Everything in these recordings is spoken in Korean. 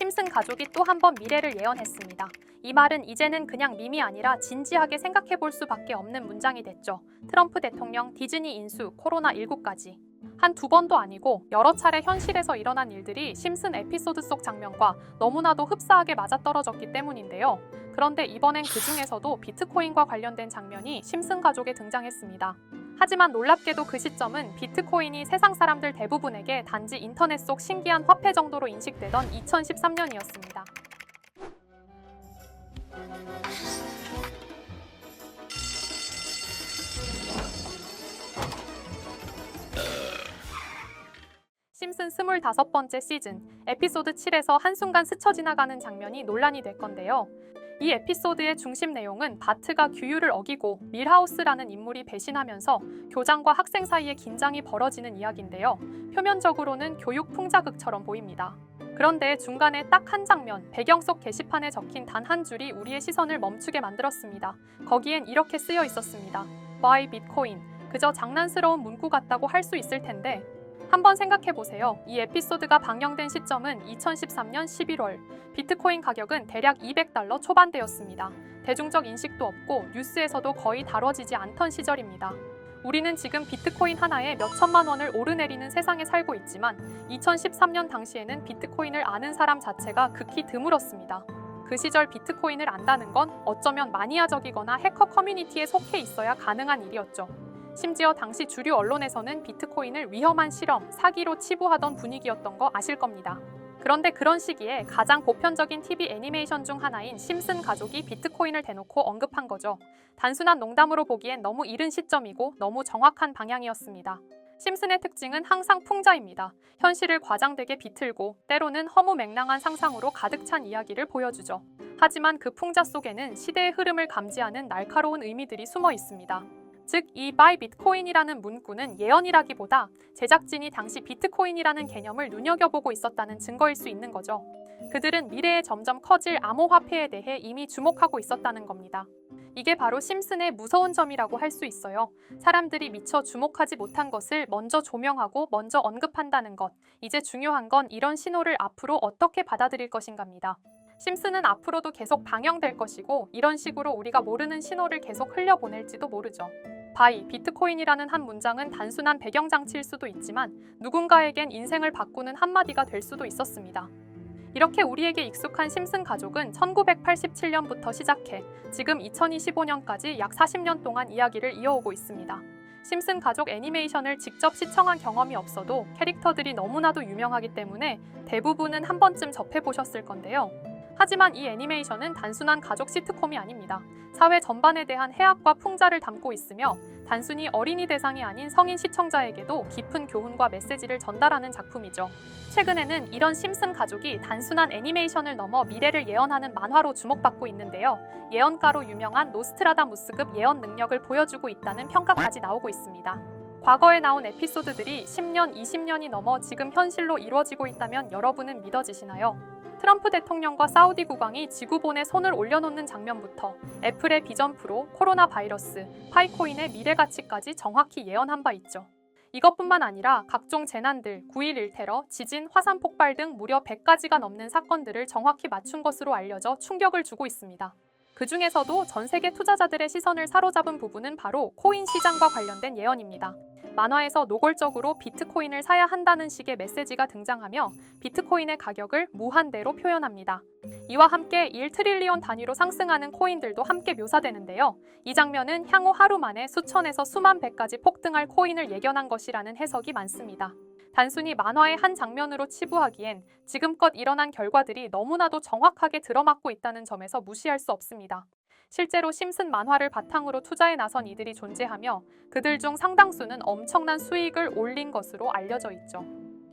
심슨 가족이 또 한 번 미래를 예언했습니다. 이 말은 이제는 그냥 밈이 아니라 진지하게 생각해 볼 수밖에 없는 문장이 됐죠. 트럼프 대통령, 디즈니 인수, 코로나19까지. 한 두 번도 아니고 여러 차례 현실에서 일어난 일들이 심슨 에피소드 속 장면과 너무나도 흡사하게 맞아떨어졌기 때문인데요. 그런데 이번엔 그 중에서도 비트코인과 관련된 장면이 심슨 가족에 등장했습니다. 하지만 놀랍게도 그 시점은 비트코인이 세상 사람들 대부분에게 단지 인터넷 속 신기한 화폐 정도로 인식되던 2013년이었습니다. 심슨 25번째 시즌, 에피소드 7에서 한순간 스쳐 지나가는 장면이 논란이 될 건데요. 이 에피소드의 중심 내용은 바트가 규율을 어기고 밀하우스라는 인물이 배신하면서 교장과 학생 사이에 긴장이 벌어지는 이야기인데요. 표면적으로는 교육 풍자극처럼 보입니다. 그런데 중간에 딱 한 장면, 배경 속 게시판에 적힌 단 한 줄이 우리의 시선을 멈추게 만들었습니다. 거기엔 이렇게 쓰여 있었습니다. Buy Bitcoin. 그저 장난스러운 문구 같다고 할 수 있을 텐데 한번 생각해보세요. 이 에피소드가 방영된 시점은 2013년 11월. 비트코인 가격은 대략 $200 초반대였습니다. 대중적 인식도 없고 뉴스에서도 거의 다뤄지지 않던 시절입니다. 우리는 지금 비트코인 하나에 몇천만 원을 오르내리는 세상에 살고 있지만 2013년 당시에는 비트코인을 아는 사람 자체가 극히 드물었습니다. 그 시절 비트코인을 안다는 건 어쩌면 마니아적이거나 해커 커뮤니티에 속해 있어야 가능한 일이었죠. 심지어 당시 주류 언론에서는 비트코인을 위험한 실험, 사기로 치부하던 분위기였던 거 아실 겁니다. 그런데 그런 시기에 가장 보편적인 TV 애니메이션 중 하나인 심슨 가족이 비트코인을 대놓고 언급한 거죠. 단순한 농담으로 보기엔 너무 이른 시점이고 너무 정확한 방향이었습니다. 심슨의 특징은 항상 풍자입니다. 현실을 과장되게 비틀고 때로는 허무맹랑한 상상으로 가득 찬 이야기를 보여주죠. 하지만 그 풍자 속에는 시대의 흐름을 감지하는 날카로운 의미들이 숨어 있습니다. 즉, 이 Buy Bitcoin이라는 문구는 예언이라기보다 제작진이 당시 비트코인이라는 개념을 눈여겨보고 있었다는 증거일 수 있는 거죠. 그들은 미래에 점점 커질 암호화폐에 대해 이미 주목하고 있었다는 겁니다. 이게 바로 심슨의 무서운 점이라고 할 수 있어요. 사람들이 미처 주목하지 못한 것을 먼저 조명하고 먼저 언급한다는 것. 이제 중요한 건 이런 신호를 앞으로 어떻게 받아들일 것인가입니다. 심슨은 앞으로도 계속 방영될 것이고 이런 식으로 우리가 모르는 신호를 계속 흘려보낼지도 모르죠. 바이, 비트코인이라는 한 문장은 단순한 배경장치일 수도 있지만 누군가에겐 인생을 바꾸는 한마디가 될 수도 있었습니다. 이렇게 우리에게 익숙한 심슨 가족은 1987년부터 시작해 지금 2025년까지 약 40년 동안 이야기를 이어오고 있습니다. 심슨 가족 애니메이션을 직접 시청한 경험이 없어도 캐릭터들이 너무나도 유명하기 때문에 대부분은 한 번쯤 접해보셨을 건데요. 하지만 이 애니메이션은 단순한 가족 시트콤이 아닙니다. 사회 전반에 대한 해악과 풍자를 담고 있으며 단순히 어린이 대상이 아닌 성인 시청자에게도 깊은 교훈과 메시지를 전달하는 작품이죠. 최근에는 이런 심슨 가족이 단순한 애니메이션을 넘어 미래를 예언하는 만화로 주목받고 있는데요. 예언가로 유명한 노스트라다무스급 예언 능력을 보여주고 있다는 평가까지 나오고 있습니다. 과거에 나온 에피소드들이 10년, 20년이 넘어 지금 현실로 이루어지고 있다면 여러분은 믿어지시나요? 트럼프 대통령과 사우디 국왕이 지구본에 손을 올려놓는 장면부터 애플의 비전 프로, 코로나 바이러스, 파이코인의 미래 가치까지 정확히 예언한 바 있죠. 이것뿐만 아니라 각종 재난들, 9.11 테러, 지진, 화산 폭발 등 무려 100가지가 넘는 사건들을 정확히 맞춘 것으로 알려져 충격을 주고 있습니다. 그 중에서도 전 세계 투자자들의 시선을 사로잡은 부분은 바로 코인 시장과 관련된 예언입니다. 만화에서 노골적으로 비트코인을 사야 한다는 식의 메시지가 등장하며 비트코인의 가격을 무한대로 표현합니다. 이와 함께 1트릴리온 단위로 상승하는 코인들도 함께 묘사되는데요. 이 장면은 향후 하루 만에 수천에서 수만 배까지 폭등할 코인을 예견한 것이라는 해석이 많습니다. 단순히 만화의 한 장면으로 치부하기엔 지금껏 일어난 결과들이 너무나도 정확하게 들어맞고 있다는 점에서 무시할 수 없습니다. 실제로 심슨 만화를 바탕으로 투자에 나선 이들이 존재하며 그들 중 상당수는 엄청난 수익을 올린 것으로 알려져 있죠.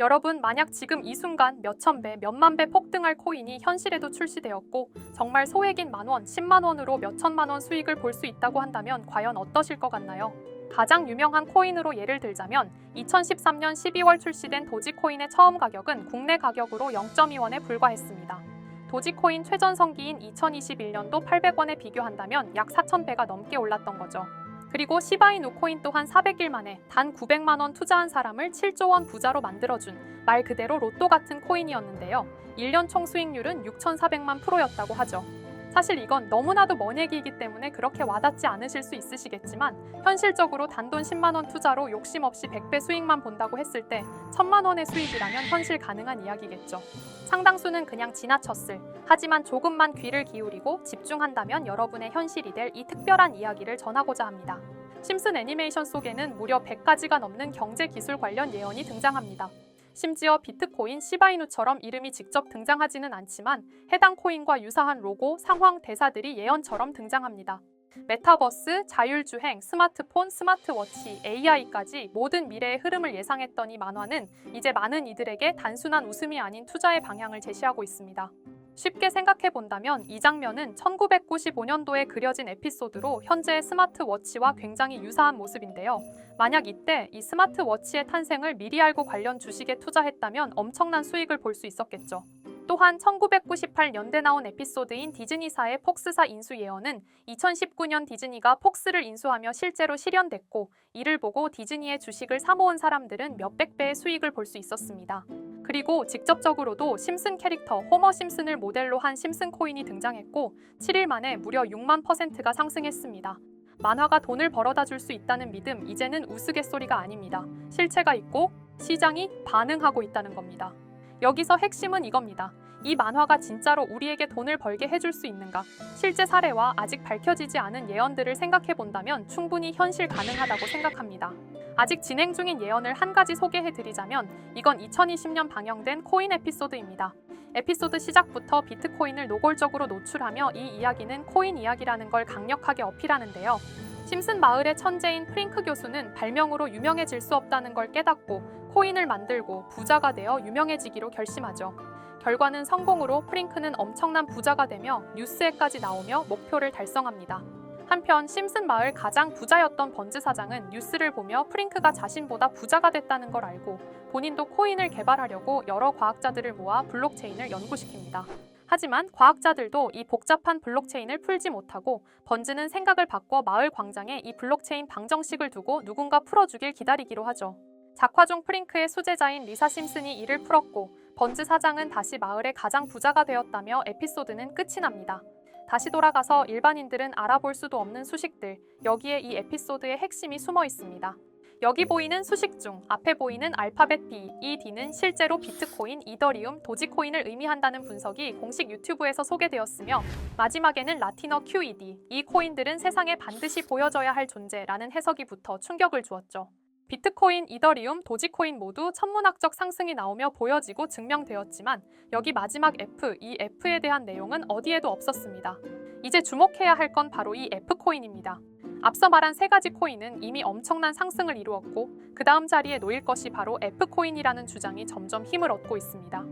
여러분, 만약 지금 이 순간 몇천 배, 몇만 배 폭등할 코인이 현실에도 출시되었고 정말 소액인 만원, 10만 원으로 몇천만 원 수익을 볼 수 있다고 한다면 과연 어떠실 것 같나요? 가장 유명한 코인으로 예를 들자면 2013년 12월 출시된 도지코인의 처음 가격은 국내 가격으로 0.2원에 불과했습니다. 도지코인 최전성기인 2021년도 800원에 비교한다면 약 4,000배가 넘게 올랐던 거죠. 그리고 시바이누 코인 또한 400일 만에 단 900만 원 투자한 사람을 7조 원 부자로 만들어준 말 그대로 로또 같은 코인이었는데요. 1년 총 수익률은 6,400만 %였다고 하죠. 사실 이건 너무나도 먼 얘기이기 때문에 그렇게 와닿지 않으실 수 있으시겠지만 현실적으로 단돈 10만 원 투자로 욕심 없이 100배 수익만 본다고 했을 때 1,000만 원의 수익이라면 현실 가능한 이야기겠죠. 상당수는 그냥 지나쳤을, 하지만 조금만 귀를 기울이고 집중한다면 여러분의 현실이 될 이 특별한 이야기를 전하고자 합니다. 심슨 애니메이션 속에는 무려 100가지가 넘는 경제 기술 관련 예언이 등장합니다. 심지어 비트코인, 시바이누처럼 이름이 직접 등장하지는 않지만 해당 코인과 유사한 로고, 상황, 대사들이 예언처럼 등장합니다. 메타버스, 자율주행, 스마트폰, 스마트워치, AI까지 모든 미래의 흐름을 예상했던 이 만화는 이제 많은 이들에게 단순한 웃음이 아닌 투자의 방향을 제시하고 있습니다. 쉽게 생각해 본다면 이 장면은 1995년도에 그려진 에피소드로 현재의 스마트워치와 굉장히 유사한 모습인데요. 만약 이때 이 스마트워치의 탄생을 미리 알고 관련 주식에 투자했다면 엄청난 수익을 볼 수 있었겠죠. 또한 1998년대 나온 에피소드인 디즈니사의 폭스사 인수 예언은 2019년 디즈니가 폭스를 인수하며 실제로 실현됐고, 이를 보고 디즈니의 주식을 사모은 사람들은 몇백 배의 수익을 볼 수 있었습니다. 그리고 직접적으로도 심슨 캐릭터 호머 심슨을 모델로 한 심슨 코인이 등장했고 7일 만에 무려 6만 %가 상승했습니다. 만화가 돈을 벌어다 줄 수 있다는 믿음, 이제는 우스갯소리가 아닙니다. 실체가 있고 시장이 반응하고 있다는 겁니다. 여기서 핵심은 이겁니다. 이 만화가 진짜로 우리에게 돈을 벌게 해줄 수 있는가? 실제 사례와 아직 밝혀지지 않은 예언들을 생각해 본다면 충분히 현실 가능하다고 생각합니다. 아직 진행 중인 예언을 한 가지 소개해 드리자면 이건 2020년 방영된 코인 에피소드입니다. 에피소드 시작부터 비트코인을 노골적으로 노출하며 이 이야기는 코인 이야기라는 걸 강력하게 어필하는데요. 심슨 마을의 천재인 프링크 교수는 발명으로 유명해질 수 없다는 걸 깨닫고 코인을 만들고 부자가 되어 유명해지기로 결심하죠. 결과는 성공으로 프링크는 엄청난 부자가 되며 뉴스에까지 나오며 목표를 달성합니다. 한편 심슨 마을 가장 부자였던 번즈 사장은 뉴스를 보며 프링크가 자신보다 부자가 됐다는 걸 알고 본인도 코인을 개발하려고 여러 과학자들을 모아 블록체인을 연구시킵니다. 하지만 과학자들도 이 복잡한 블록체인을 풀지 못하고 번즈는 생각을 바꿔 마을 광장에 이 블록체인 방정식을 두고 누군가 풀어주길 기다리기로 하죠. 작화 중 프링크의 수제자인 리사 심슨이 이를 풀었고 번즈 사장은 다시 마을의 가장 부자가 되었다며 에피소드는 끝이 납니다. 다시 돌아가서 일반인들은 알아볼 수도 없는 수식들, 여기에 이 에피소드의 핵심이 숨어 있습니다. 여기 보이는 수식 중 앞에 보이는 알파벳 B, 이 D는 실제로 비트코인, 이더리움, 도지코인을 의미한다는 분석이 공식 유튜브에서 소개되었으며 마지막에는 라틴어 QED, 이 코인들은 세상에 반드시 보여져야 할 존재라는 해석이 붙어 충격을 주었죠. 비트코인, 이더리움, 도지코인 모두 천문학적 상승이 나오며 보여지고 증명되었지만 여기 마지막 F, 이 F에 대한 내용은 어디에도 없었습니다. 이제 주목해야 할 건 바로 이 F코인입니다. 앞서 말한 세 가지 코인은 이미 엄청난 상승을 이루었고 그 다음 자리에 놓일 것이 바로 F코인이라는 주장이 점점 힘을 얻고 있습니다.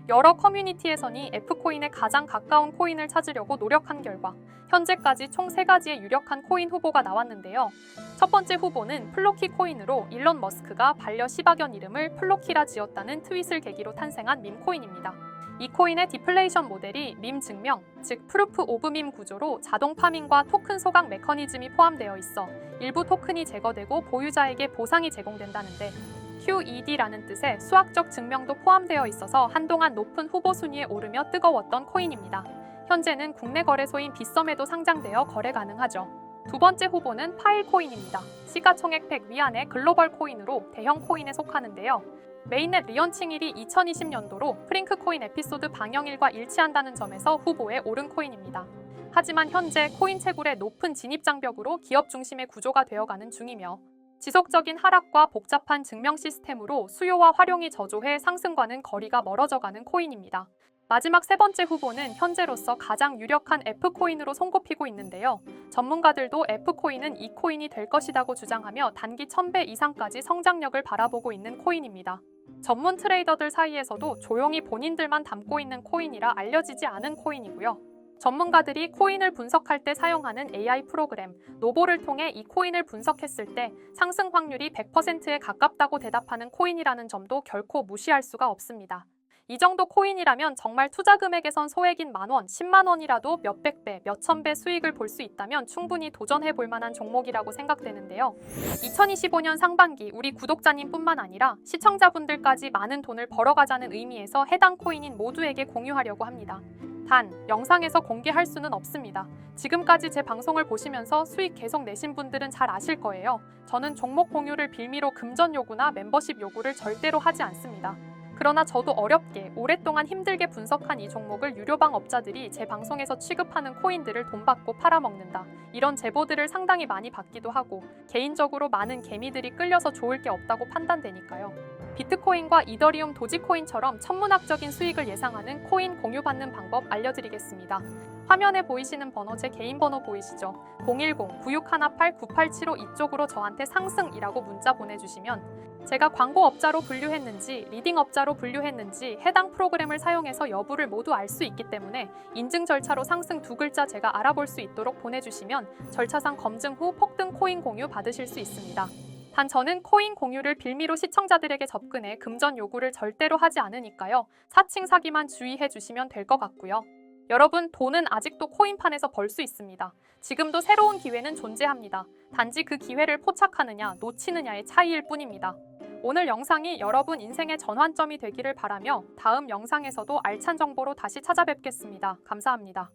여러 커뮤니티에서는 F코인에 가장 가까운 코인을 찾으려고 노력한 결과 현재까지 총 3가지의 유력한 코인 후보가 나왔는데요. 첫 번째 후보는 플로키 코인으로 일론 머스크가 반려 시바견 이름을 플로키라 지었다는 트윗을 계기로 탄생한 밈코인입니다. 이 코인의 디플레이션 모델이 밈 증명, 즉 프루프 오브 밈 구조로 자동 파밍과 토큰 소각 메커니즘이 포함되어 있어 일부 토큰이 제거되고 보유자에게 보상이 제공된다는데 QED라는 뜻의 수학적 증명도 포함되어 있어서 한동안 높은 후보 순위에 오르며 뜨거웠던 코인입니다. 현재는 국내 거래소인 빗썸에도 상장되어 거래 가능하죠. 두 번째 후보는 파일코인입니다. 시가총액 100 위안의 글로벌 코인으로 대형 코인에 속하는데요. 메인넷 리언칭일이 2020년도로 프링크 코인 에피소드 방영일과 일치한다는 점에서 후보에 오른 코인입니다. 하지만 현재 코인 채굴의 높은 진입 장벽으로 기업 중심의 구조가 되어가는 중이며 지속적인 하락과 복잡한 증명 시스템으로 수요와 활용이 저조해 상승과는 거리가 멀어져가는 코인입니다. 마지막 세 번째 후보는 현재로서 가장 유력한 F코인으로 손꼽히고 있는데요. 전문가들도 F코인은 이 코인이 될 것이라고 주장하며 단기 1000배 이상까지 성장력을 바라보고 있는 코인입니다. 전문 트레이더들 사이에서도 조용히 본인들만 담고 있는 코인이라 알려지지 않은 코인이고요. 전문가들이 코인을 분석할 때 사용하는 AI 프로그램 노보를 통해 이 코인을 분석했을 때 상승 확률이 100%에 가깝다고 대답하는 코인이라는 점도 결코 무시할 수가 없습니다. 이 정도 코인이라면 정말 투자 금액에선 소액인 만원, 10만 원이라도 몇백 배, 몇천 배 수익을 볼 수 있다면 충분히 도전해 볼 만한 종목이라고 생각되는데요. 2025년 상반기 우리 구독자님뿐만 아니라 시청자분들까지 많은 돈을 벌어가자는 의미에서 해당 코인인 모두에게 공유하려고 합니다. 단, 영상에서 공개할 수는 없습니다. 지금까지 제 방송을 보시면서 수익 계속 내신 분들은 잘 아실 거예요. 저는 종목 공유를 빌미로 금전 요구나 멤버십 요구를 절대로 하지 않습니다. 그러나 저도 어렵게 오랫동안 힘들게 분석한 이 종목을 유료방 업자들이 제 방송에서 취급하는 코인들을 돈 받고 팔아먹는다. 이런 제보들을 상당히 많이 받기도 하고 개인적으로 많은 개미들이 끌려서 좋을 게 없다고 판단되니까요. 비트코인과 이더리움 도지코인처럼 천문학적인 수익을 예상하는 코인 공유받는 방법 알려드리겠습니다. 화면에 보이시는 번호 제 개인 번호 보이시죠? 010-9618-9875 이쪽으로 저한테 상승이라고 문자 보내주시면 제가 광고업자로 분류했는지 리딩업자로 분류했는지 해당 프로그램을 사용해서 여부를 모두 알 수 있기 때문에 인증 절차로 상승 두 글자 제가 알아볼 수 있도록 보내주시면 절차상 검증 후 폭등 코인 공유 받으실 수 있습니다. 단 저는 코인 공유를 빌미로 시청자들에게 접근해 금전 요구를 절대로 하지 않으니까요. 사칭 사기만 주의해 주시면 될 것 같고요. 여러분, 돈은 아직도 코인판에서 벌 수 있습니다. 지금도 새로운 기회는 존재합니다. 단지 그 기회를 포착하느냐, 놓치느냐의 차이일 뿐입니다. 오늘 영상이 여러분 인생의 전환점이 되기를 바라며 다음 영상에서도 알찬 정보로 다시 찾아뵙겠습니다. 감사합니다.